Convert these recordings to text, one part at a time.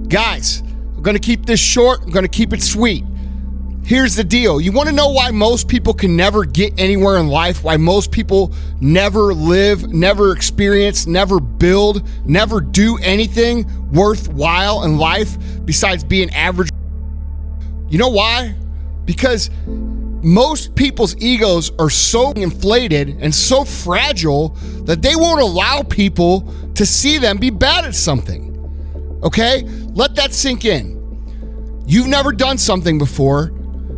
Guys, I'm going to keep this short. I'm going to keep it sweet. Here's the deal. You want to know why most people can never get anywhere in life? Why most people never live, never experience, never build, never do anything worthwhile in life besides being average? You know why? Because most people's egos are so inflated and so fragile that they won't allow people to see them be bad at something. Okay? Let that sink in. You've never done something before.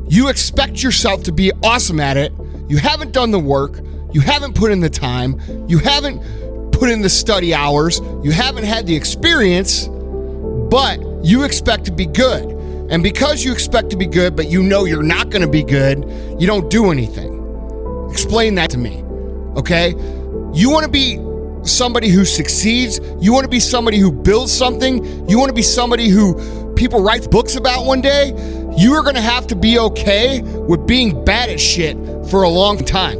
You expect yourself to be awesome at it. You haven't done the work. You haven't put in the time. You haven't put in the study hours. You haven't had the experience, but you expect to be good. And because you expect to be good, but you know you're not going to be good, you don't do anything. Explain that to me, okay? You want to be somebody who succeeds. You want to be somebody who builds something. You want to be somebody who people write books about one day. You are going to have to be okay with being bad at shit for a long time.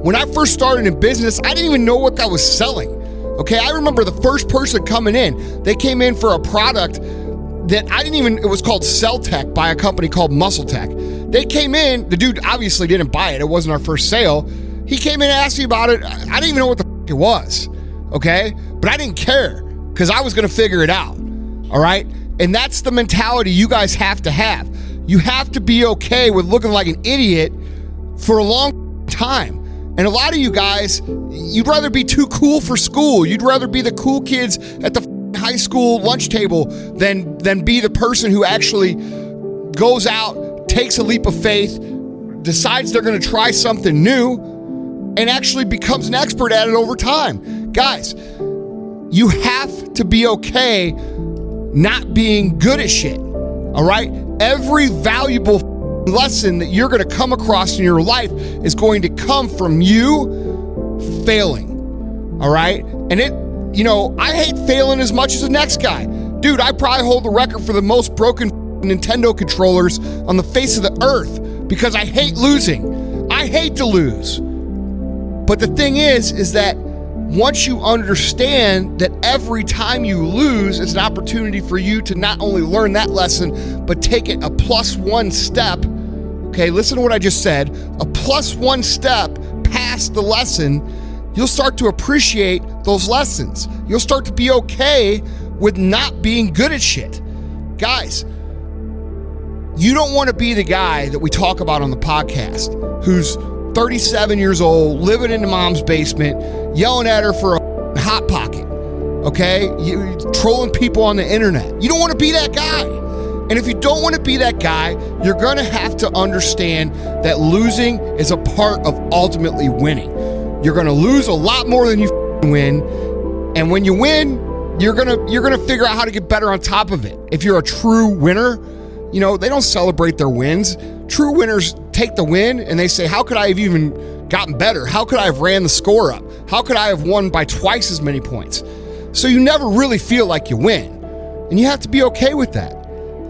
When I first started in business, I didn't even know what I was selling. Okay, I remember the first person coming in, they came in for a product that it was called Cell Tech by a company called Muscle Tech. They came in, the dude obviously didn't buy it. It wasn't our first sale. He came in and asked me about it. I didn't even know what the fuck it was. Okay, but I didn't care because I was going to figure it out. All right. And that's the mentality you guys have to have. You have to be okay with looking like an idiot for a long time. And a lot of you guys, you'd rather be too cool for school. You'd rather be the cool kids at the high school lunch table than be the person who actually goes out, takes a leap of faith, decides they're going to try something new, and actually becomes an expert at it over time. Guys, you have to be okay not being good at shit, all right? Every valuable lesson that you're going to come across in your life is going to come from you failing, all right? And I hate failing as much as the next guy. Dude, I probably hold the record for the most broken Nintendo controllers on the face of the earth because I hate losing. I hate to lose. But the thing is that once you understand that every time you lose, it's an opportunity for you to not only learn that lesson, but take it a +1 step. Okay, listen to what I just said. A +1 step past the lesson, you'll start to appreciate those lessons. You'll start to be okay with not being good at shit. Guys, you don't want to be the guy that we talk about on the podcast who's 37 years old, living in mom's basement, yelling at her for a Hot Pocket, okay? You trolling people on the internet. You don't want to be that guy. And if you don't want to be that guy, you're going to have to understand that losing is a part of ultimately winning. You're going to lose a lot more than you win. And when you win, you're going to figure out how to get better on top of it. If you're a true winner, they don't celebrate their wins. True winners take the win and they say, how could I have even gotten better? How could I have ran the score up? How could I have won by twice as many points? So you never really feel like you win. And you have to be okay with that.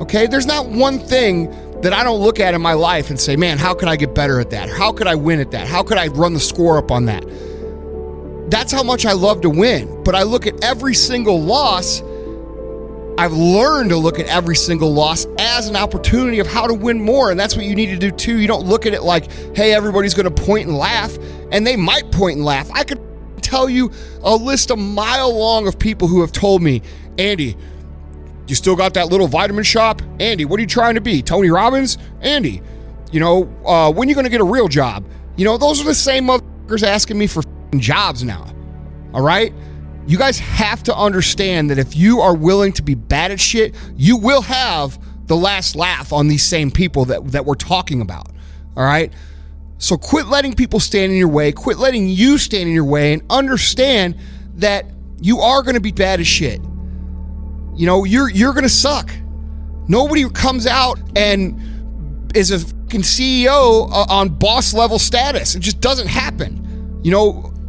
Okay? There's not one thing that I don't look at in my life and say, man, how could I get better at that? How could I win at that? How could I run the score up on that? That's how much I love to win. But I look at every single loss. I've learned to look at every single loss as an opportunity of how to win more. And that's what you need to do too. You don't look at it like, hey, everybody's going to point and laugh. And they might point and laugh. I could tell you a list a mile long of people who have told me, Andy, you still got that little vitamin shop? Andy, what are you trying to be? Tony Robbins? Andy, when are you going to get a real job? Those are the same motherfuckers asking me for jobs now. All right? You guys have to understand that if you are willing to be bad at shit, you will have the last laugh on these same people that we're talking about. All right? So quit letting people stand in your way. Quit letting you stand in your way and understand that you are going to be bad as shit. You're going to suck. Nobody comes out and is a fucking CEO on boss level status. It just doesn't happen.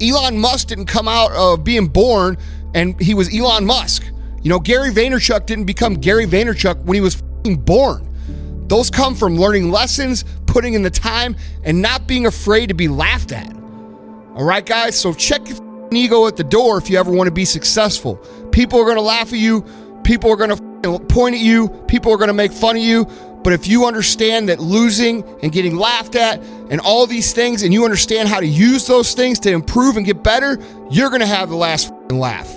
Elon Musk didn't come out of being born and he was Elon Musk. Gary Vaynerchuk didn't become Gary Vaynerchuk when he was born. Those come from learning lessons, putting in the time, and not being afraid to be laughed at. All right, guys? So check your ego at the door if you ever want to be successful. People are going to laugh at you. People are going to point at you. People are going to make fun of you. But if you understand that losing and getting laughed at and all these things, and you understand how to use those things to improve and get better, you're going to have the last laugh.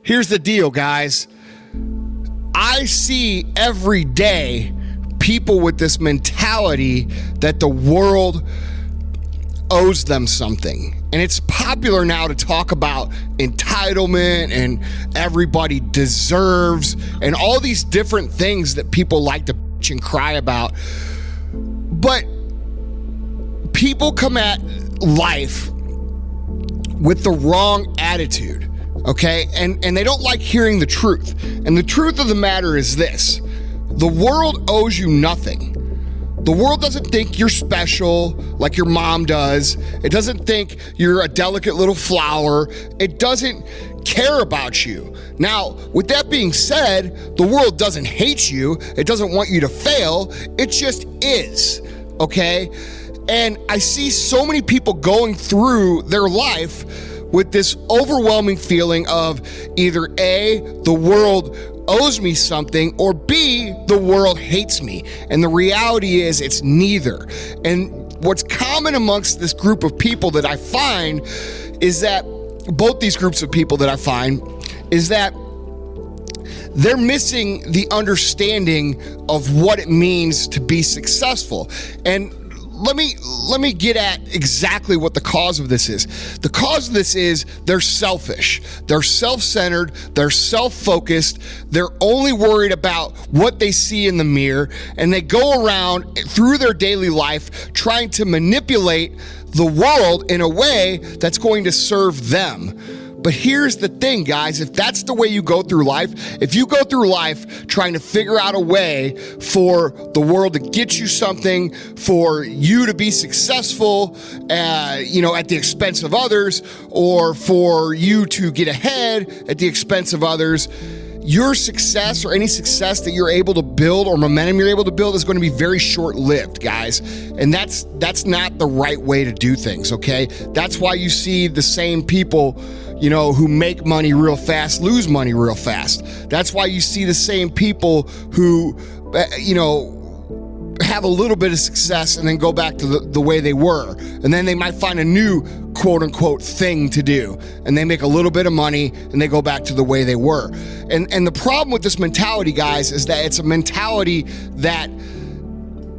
Here's the deal, guys. I see every day people with this mentality that the world owes them something. And it's popular now to talk about entitlement and everybody deserves and all these different things that people like to bitch and cry about. But people come at life with the wrong attitude, okay? And they don't like hearing the truth. And the truth of the matter is this: the world owes you nothing. The world doesn't think you're special like your mom does. It doesn't think you're a delicate little flower. It doesn't care about you. Now, with that being said, the world doesn't hate you. It doesn't want you to fail. It just is, okay? And I see so many people going through their life with this overwhelming feeling of either A, the world owes me something, or B, the world hates me. And the reality is it's neither. And what's common amongst this group of people that I find is that both these groups of people that I find is that they're missing the understanding of what it means to be successful. And let me get at exactly what the cause of this is. The cause of this is they're selfish. They're self-centered. They're self-focused. They're only worried about what they see in the mirror, and they go around through their daily life trying to manipulate the world in a way that's going to serve them. But here's the thing, guys. If that's the way you go through life, if you go through life trying to figure out a way for the world to get you something, for you to be successful, at the expense of others, or for you to get ahead at the expense of others, your success or any success that you're able to build or momentum you're able to build is going to be very short-lived, guys. And that's not the right way to do things, okay? That's why you see the same people, who make money real fast, lose money real fast. That's why you see the same people who, have a little bit of success and then go back to the way they were. And then they might find a new quote unquote thing to do. And they make a little bit of money and they go back to the way they were. And the problem with this mentality, guys, is that it's a mentality that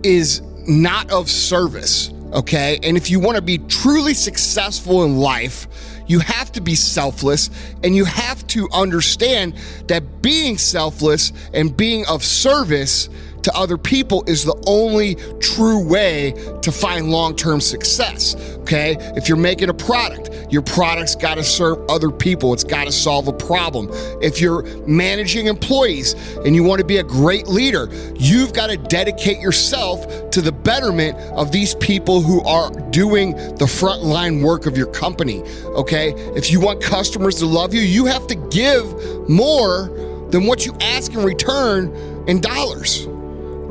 is not of service, okay? And if you want to be truly successful in life, you have to be selfless, and you have to understand that being selfless and being of service to other people is the only true way to find long-term success, okay? If you're making a product, your product's gotta serve other people. It's gotta solve a problem. If you're managing employees and you wanna be a great leader, you've gotta dedicate yourself to the betterment of these people who are doing the frontline work of your company, okay? If you want customers to love you, you have to give more than what you ask in return in dollars.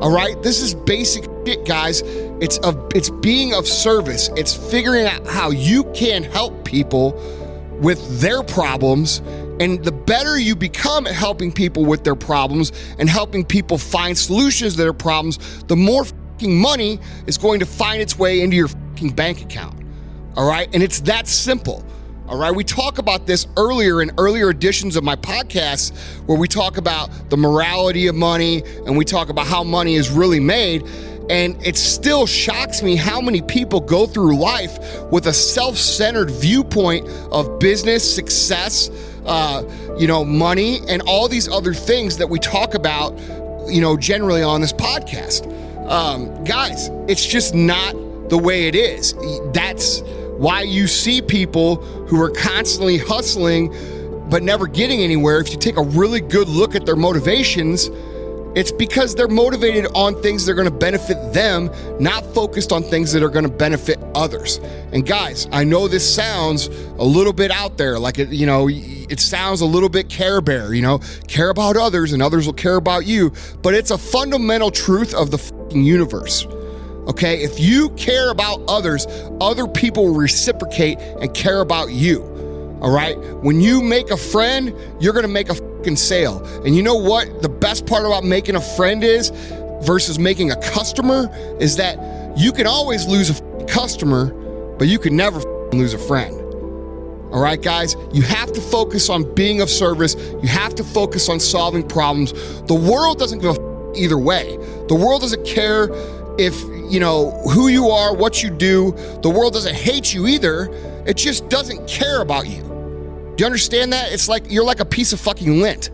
All right, this is basic shit, guys. It's being of service. It's figuring out how you can help people with their problems. And the better you become at helping people with their problems and helping people find solutions to their problems, the more fucking money is going to find its way into your fucking bank account. All right, and it's that simple. All right, we talk about this earlier in earlier editions of my podcast where we talk about the morality of money and we talk about how money is really made. And it still shocks me how many people go through life with a self-centered viewpoint of business, success, money, and all these other things that we talk about, generally on this podcast. Guys, it's just not the way it is. That's why you see people who are constantly hustling but never getting anywhere. If you take a really good look at their motivations, it's because they're motivated on things that are going to benefit them, not focused on things that are going to benefit others. And guys, I know this sounds a little bit out there, like it sounds a little bit Care Bear, care about others and others will care about you, but it's a fundamental truth of the fucking universe. Okay, if you care about others, other people will reciprocate and care about you. All right, when you make a friend, you're gonna make a fucking sale. And you know what the best part about making a friend is versus making a customer is that you can always lose a customer, but you can never lose a friend. All right, guys, you have to focus on being of service. You have to focus on solving problems. The world doesn't give a either way. The world doesn't care if, you know, who you are, what you do. The world doesn't hate you either. It just doesn't care about you. Do you understand that? It's like you're like a piece of fucking lint.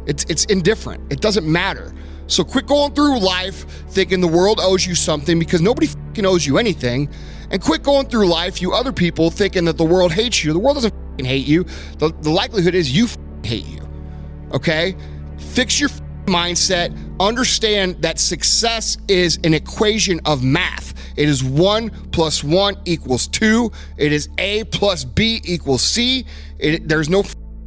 It's indifferent. It doesn't matter. So quit going through life thinking the world owes you something, because nobody fucking owes you anything. And quit going through life, you other people, thinking that the world hates you. The world doesn't fucking hate you. The likelihood is you fucking hate you. Okay? Fix your mindset. Understand that success is an equation of math. It is 1 + 1 = 2. It is A + B = C. There's no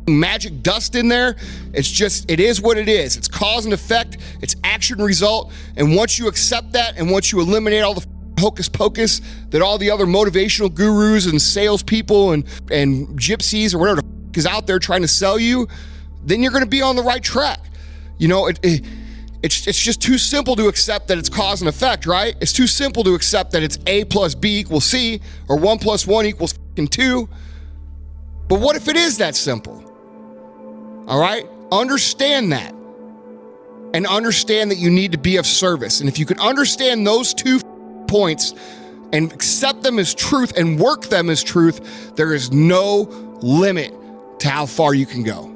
magic dust in there. It's just, it is what it is. It's cause and effect. It's action and result. And once you accept that, and once you eliminate all the hocus pocus that all the other motivational gurus and salespeople and gypsies or whatever is out there trying to sell you, then you're going to be on the right track. You know, it's just too simple to accept that it's cause and effect, right? It's too simple to accept that it's A + B = C, or 1 + 1 = 2. But what if it is that simple? All right? Understand that. And understand that you need to be of service. And if you can understand those 2 points and accept them as truth and work them as truth, there is no limit to how far you can go.